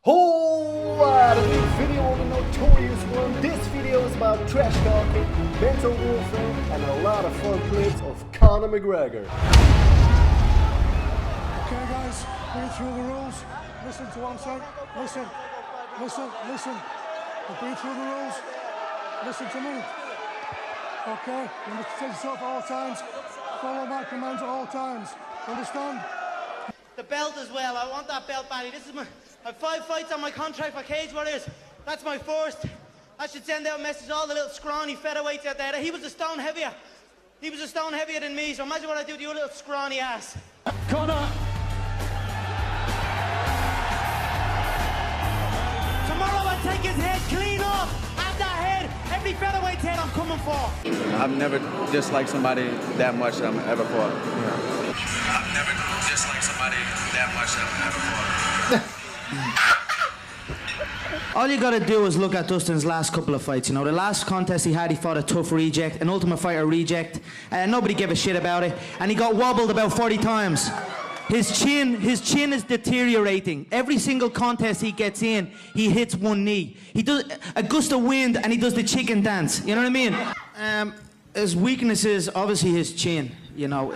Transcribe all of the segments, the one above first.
Alright, a new video on the Notorious one. This video is about trash talking, mental warfare, and a lot of fun clips of Conor McGregor. Okay guys, read through the rules. Listen to what I'm saying. Listen. Read through the rules. Listen to me. Okay, you must take yourself at all times. Follow my commands at all times. Understand? The belt as well. I want that belt badly. This is I have 5 fights on my contract for Cage Warriors. That's my first. I should send out a message to all the little scrawny featherweights out there that he was a stone heavier. He was a stone heavier than me, so imagine what I do to your little scrawny ass. Conor! Tomorrow I take his head clean off. Have that head. Every featherweight's head I'm coming for. I've never disliked somebody that much that I'm ever fought. I've never disliked somebody that much that I'm ever fought. All you gotta do is look at Dustin's last couple of fights. You know, the last contest he had, he fought a tough reject, an Ultimate Fighter reject, and nobody gave a shit about it. And he got wobbled about 40 times. His chin is deteriorating. Every single contest he gets in, he hits one knee. He does a gust of wind and he does the chicken dance. You know what I mean? His weakness is obviously his chin. You know,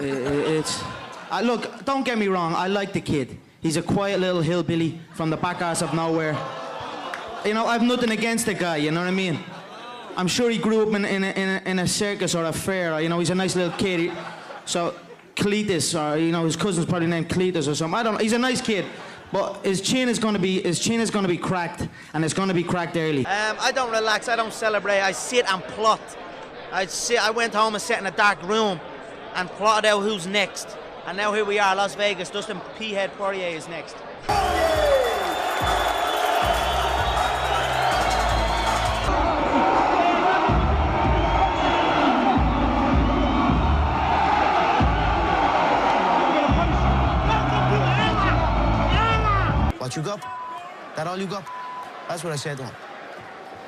look, don't get me wrong. I like the kid. He's a quiet little hillbilly from the back arse of nowhere. You know, I've nothing against the guy. You know what I mean? I'm sure he grew up in a circus or a fair. You know, he's a nice little kid. So. Cletus, or you know, his cousin's probably named Cletus or something. I don't know. He's a nice kid, but his chin is going to be cracked, and it's going to be cracked early. I don't relax. I don't celebrate. I sit and plot. I went home and sat in a dark room and plotted out who's next. And now here we are, Las Vegas. Dustin P-Head Poirier is next. What you got? That all you got? That's what I said to him.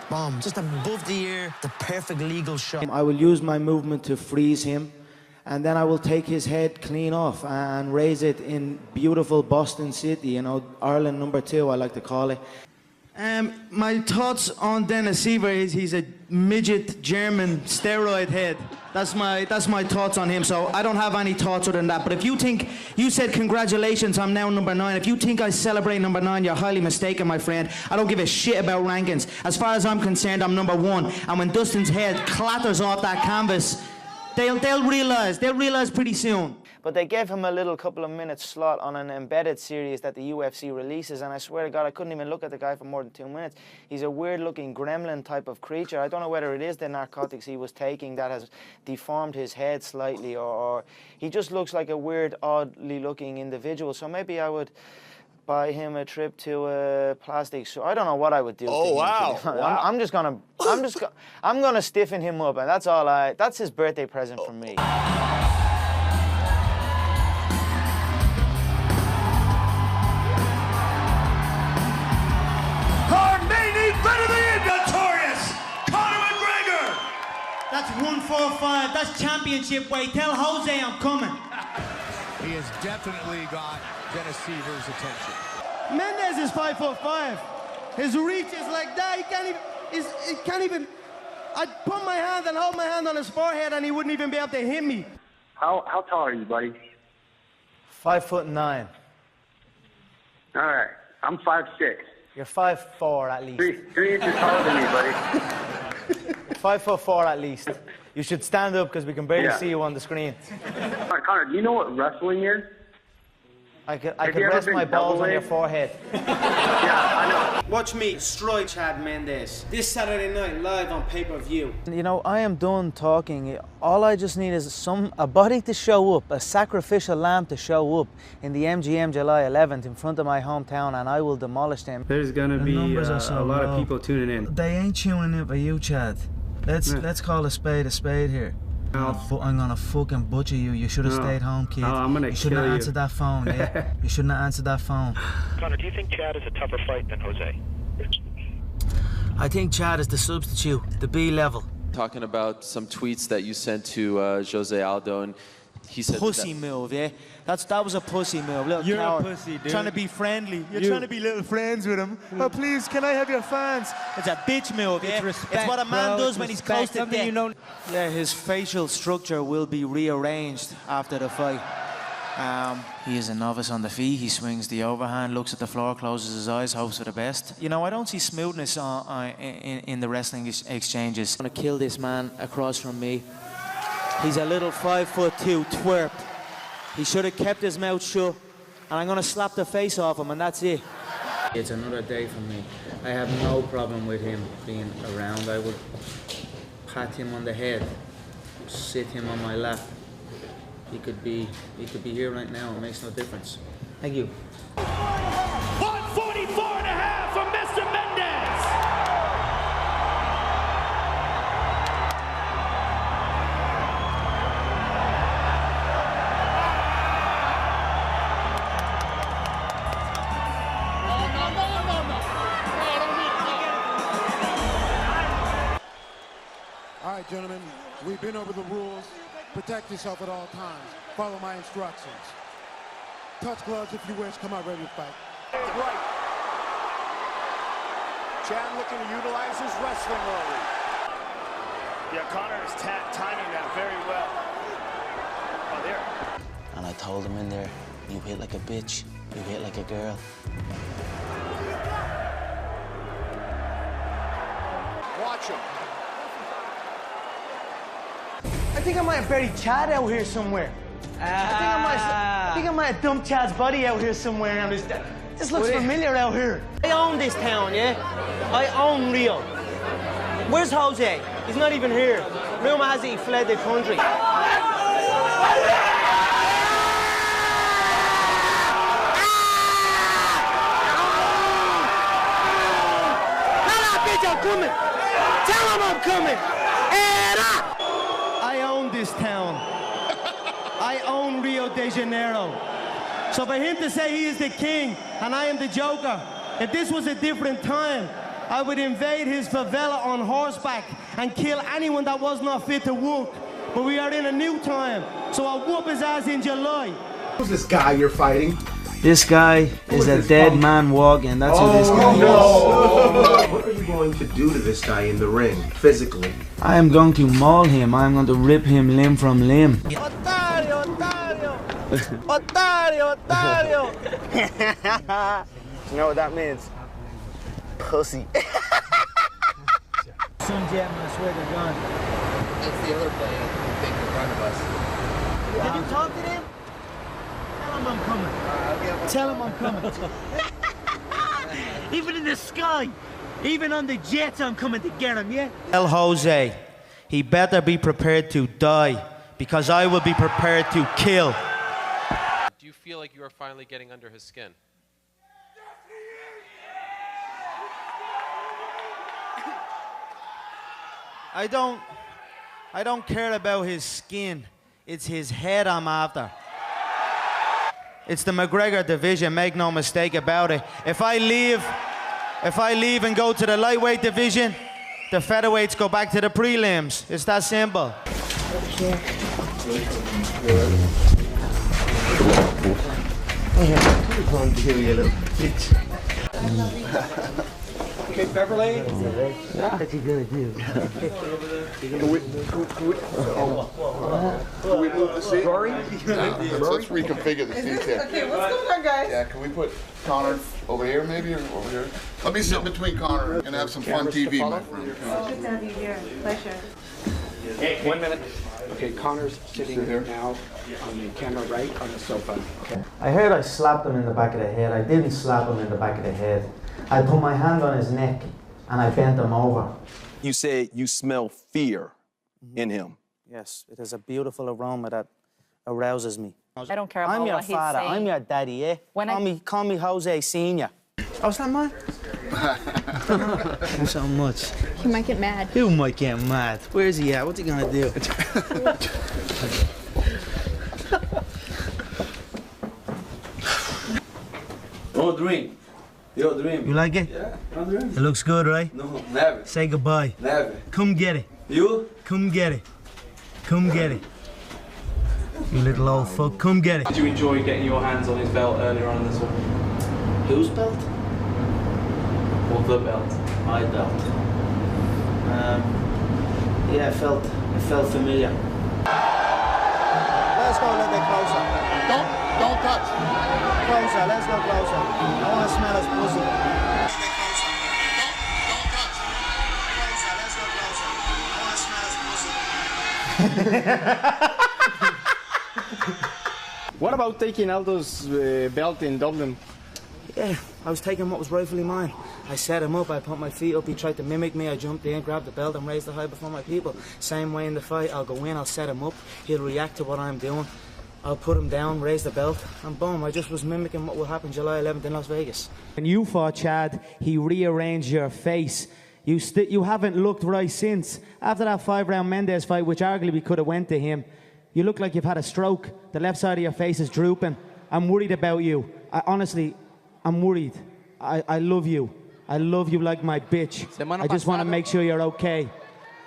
Boom, just above the ear, the perfect legal shot. I will use my movement to freeze him, and then I will take his head clean off and raise it in beautiful Boston City, you know, Ireland #2, I like to call it. My thoughts on Dennis Seaver is he's a midget German steroid head. That's my thoughts on him. So I don't have any thoughts other than that. But if you think, you said congratulations, I'm now #9. If you think I celebrate #9, you're highly mistaken, my friend. I don't give a shit about rankings. As far as I'm concerned, I'm #1. And when Dustin's head clatters off that canvas, they'll realize pretty soon. But they gave him a little couple of minutes slot on an embedded series that the UFC releases, and I swear to God, I couldn't even look at the guy for more than 2 minutes. He's a weird-looking gremlin type of creature. I don't know whether it is the narcotics he was taking that has deformed his head slightly, or he just looks like a weird, oddly-looking individual. So maybe I would buy him a trip to a plastic store. I don't know what I would do. Oh, wow. I'm gonna stiffen him up, and that's his birthday present from me. Notorious! Conor McGregor! That's 145. That's championship weight. Tell Jose I'm coming. He has definitely got Dennis Seaver's attention. Mendez is 5'5". His reach is like that. He can't even. I'd put my hand and hold my hand on his forehead, and he wouldn't even be able to hit me. How tall are you, buddy? 5'9". All right, I'm 5'6". You're 5'4" at least. 3 inches taller than me, buddy. 5'4" at least. You should stand up because we can barely see you on the screen. All right, Conor, do you know what wrestling is? I could rest my balls on your forehead. Yeah, I know. Watch me destroy Chad Mendes this Saturday night live on pay-per-view. You know, I am done talking. All I just need is a body to show up, a sacrificial lamb to show up in the MGM July 11th in front of my hometown, and I will demolish them. There's gonna be a lot of people tuning in. They ain't tuning in for you, Chad. Let's call a spade here. I'm gonna fucking butcher you. You should have stayed home, kid. I'm gonna you shouldn't have answered that phone, yeah? You shouldn't have answered that phone. Conor, do you think Chad is a tougher fight than Jose? I think Chad is the substitute, the B level. Talking about some tweets that you sent to Jose Aldo, and He said pussy move, yeah? That was a pussy move, little You're coward. a pussy, dude. Trying to be friendly. You're trying to be little friends with him. Oh, please, can I have your fans? It's a bitch move, yeah? It's respect, It's what a man bro. does It's when he's respect. close to Something death. you know. Yeah, his facial structure will be rearranged after the fight. He is a novice on the feet. He swings the overhand, looks at the floor, closes his eyes, hopes for the best. You know, I don't see smoothness in the wrestling exchanges. I'm gonna kill this man across from me. He's a little 5'2" twerp. He should have kept his mouth shut, and I'm gonna slap the face off him, and that's it. It's another day for me. I have no problem with him being around. I would pat him on the head, sit him on my lap. He could be here right now. It makes no difference. Thank you. 144.5 from Mr. Mendez. All right, gentlemen, we've been over the rules. Protect yourself at all times. Follow my instructions. Touch gloves if you wish. Come out ready to fight. Right. Chad looking to utilize his wrestling early. Yeah, Conor is timing that very well. Oh, there. And I told him in there, you hit like a bitch, you hit like a girl. Watch him. I think I might have buried Chad out here somewhere. I think I might have dumped Chad's body out here somewhere. And this looks familiar out here. I own this town, yeah? I own Rio. Where's Jose? He's not even here. Rumor has it he fled the country. Tell that bitch I'm coming. Tell him I'm coming. I own this town. I own Rio de Janeiro. So for him to say he is the king and I am the joker, if this was a different time, I would invade his favela on horseback and kill anyone that was not fit to walk. But we are in a new time, so I'll whoop his ass in July. Who's this guy you're fighting? This guy is a dead man walking. That's who this guy is. What are you going to do to this guy in the ring, physically? I am going to maul him. I am going to rip him limb from limb. Otario, Otario! Otario, Otario! You know what that means? Pussy. Son Jet, I swear to God. That's the other play thing in front of us. Did you talk to them? Tell him I'm coming. Tell him I'm coming. Even in the sky, even on the jets, I'm coming to get him, yeah? Tell Jose, he better be prepared to die, because I will be prepared to kill. Do you feel like you are finally getting under his skin? I don't care about his skin. It's his head I'm after. It's the McGregor division, make no mistake about it. If I leave and go to the lightweight division, the featherweights go back to the prelims. It's that simple. Okay, Beverly? What's he gonna do? Can we move the seat? Rory? Let's reconfigure the seats here. Okay, what's going on, guys? Yeah, can we put Conor over here, maybe, or over here? Let me sit between Conor and have some fun TV, my friend. Good to have you here. Pleasure. Hey, 1 minute. Okay, Conor's sitting here now on the camera right on the sofa. Okay. I heard I slapped him in the back of the head. I didn't slap him in the back of the head. I put my hand on his neck and I bent him over. You said you smell fear in him. Yes, it is a beautiful aroma that arouses me. I don't care about I'm your what he's father. saying. I'm your daddy, yeah? When Call me Jose Senior. Oh, is that mine? Thanks so much. He might get mad. Who might get mad? Where's he at? What's he gonna do? No dream. Your dream. You like it? Yeah, no dream. It looks good, right? No, never. Say goodbye. Never. Come get it. You? Come get it. Come get it. You little old fuck, come get it. Did you enjoy getting your hands on his belt earlier on in this one? Whose belt? Or the belt? My belt. Yeah, it felt familiar. Let's go a little bit closer. Don't touch. Closer, let's go closer. I want to smell his pussy. What about taking Aldo's belt in Dublin? Yeah, I was taking what was rightfully mine. I set him up, I put my feet up, he tried to mimic me, I jumped in, grabbed the belt and raised the high before my people. Same way in the fight, I'll go in, I'll set him up, he'll react to what I'm doing. I'll put him down, raise the belt, and boom, I just was mimicking what will happen July 11th in Las Vegas. When you fought Chad, he rearranged your face. You haven't looked right since. After that 5-round Mendes fight, which arguably could have went to him, you look like you've had a stroke. The left side of your face is drooping. I'm worried about you. Honestly, I'm worried. I love you. I love you like my bitch. I just want to make sure you're okay.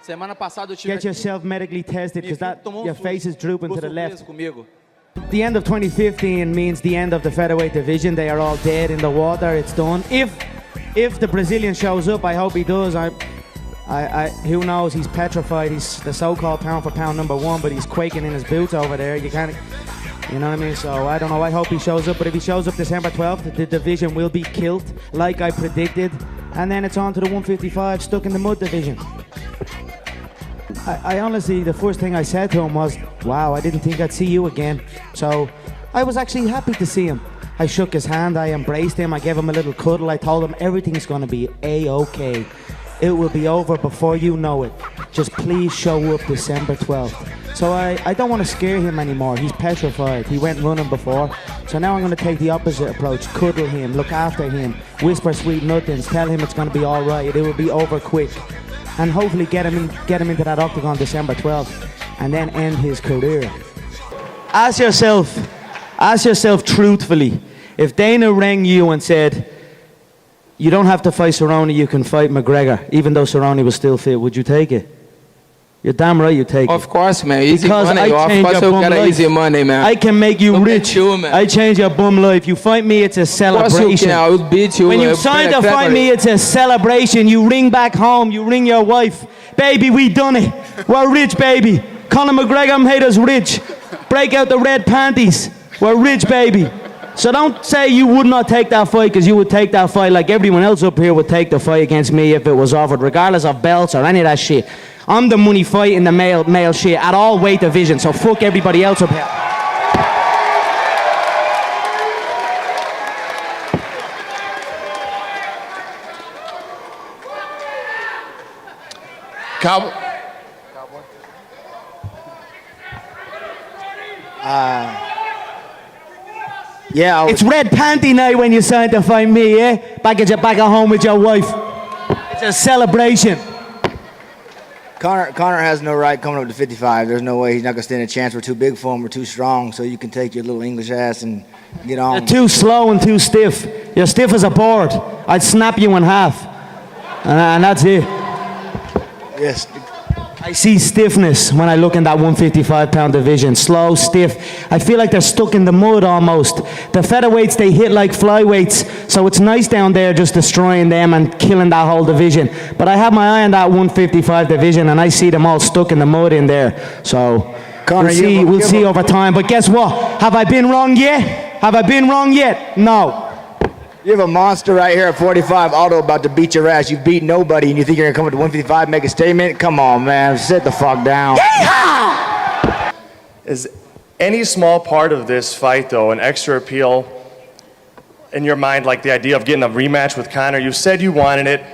Get yourself medically tested because your face is drooping to the left. The end of 2015 means the end of the featherweight division. They are all dead in the water. It's done. If the Brazilian shows up, I hope he does. Who knows? He's petrified. He's the so-called pound for pound #1, but he's quaking in his boots over there. You know what I mean? So I don't know. I hope he shows up. But if he shows up December 12th, the division will be killed, like I predicted. And then it's on to the 155, stuck in the mud division. I honestly, the first thing I said to him was, wow, I didn't think I'd see you again. So I was actually happy to see him. I shook his hand, I embraced him, I gave him a little cuddle, I told him everything's gonna be A-okay. It will be over before you know it. Just please show up December 12th. So I don't want to scare him anymore. He's petrified. He went running before. So now I'm going to take the opposite approach. Cuddle him, look after him, whisper sweet nothings, tell him it's going to be all right. It will be over quick. And hopefully get him into that octagon December 12th and then end his career. Ask yourself truthfully, if Dana rang you and said, you don't have to fight Cerrone, you can fight McGregor, even though Cerrone was still fit, would you take it? You're damn right you take it. Of course, man. Easy because money. I change your bum life. Easy money, man. I can make you rich. I change your bum life. You fight me, it's a celebration. Of course you can. I will beat you. When you sign to fight me, it's a celebration. You ring back home. You ring your wife. Baby, we done it. We're rich, baby. Conor McGregor made us rich. Break out the red panties. We're rich, baby. So don't say you would not take that fight, because you would take that fight like everyone else up here would take the fight against me if it was offered, regardless of belts or any of that shit. I'm the money fight in the male shit at all weight divisions, so fuck everybody else up here. Cowboy. Yeah, it's red panty night when you sign to fight me, yeah? Back at home with your wife. It's a celebration. Conor has no right coming up to 55. There's no way he's not going to stand a chance. We're too big for him. We're too strong. So you can take your little English ass and get on. You're too slow and too stiff. You're stiff as a board. I'd snap you in half. And that's it. Yes. I see stiffness when I look in that 155-pound division. Slow, stiff. I feel like they're stuck in the mud almost. The featherweights, they hit like flyweights. So it's nice down there just destroying them and killing that whole division. But I have my eye on that 155 division, and I see them all stuck in the mud in there. So Conor, we'll see over time. But guess what? Have I been wrong yet? Have I been wrong yet? No. You have a monster right here at 45, Aldo about to beat your ass. You've beat nobody, and you think you're going to come up to 155, make a statement? Come on, man. Sit the fuck down. Yeehaw! Is any small part of this fight, though, an extra appeal in your mind, like the idea of getting a rematch with Conor? You said you wanted it.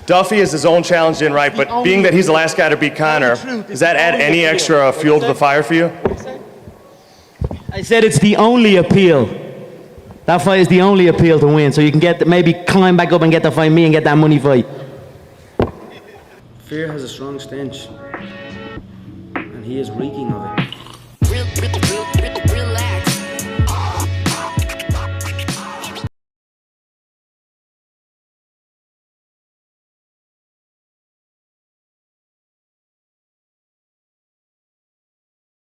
Duffy is his own challenge in right, but being that he's the last guy to beat Conor, does that add any extra fuel to the fire for you? I said it's the only appeal. That fight is the only appeal to win, so you can maybe climb back up and get to fight me and get that money fight. Fear has a strong stench, and he is reeking of it.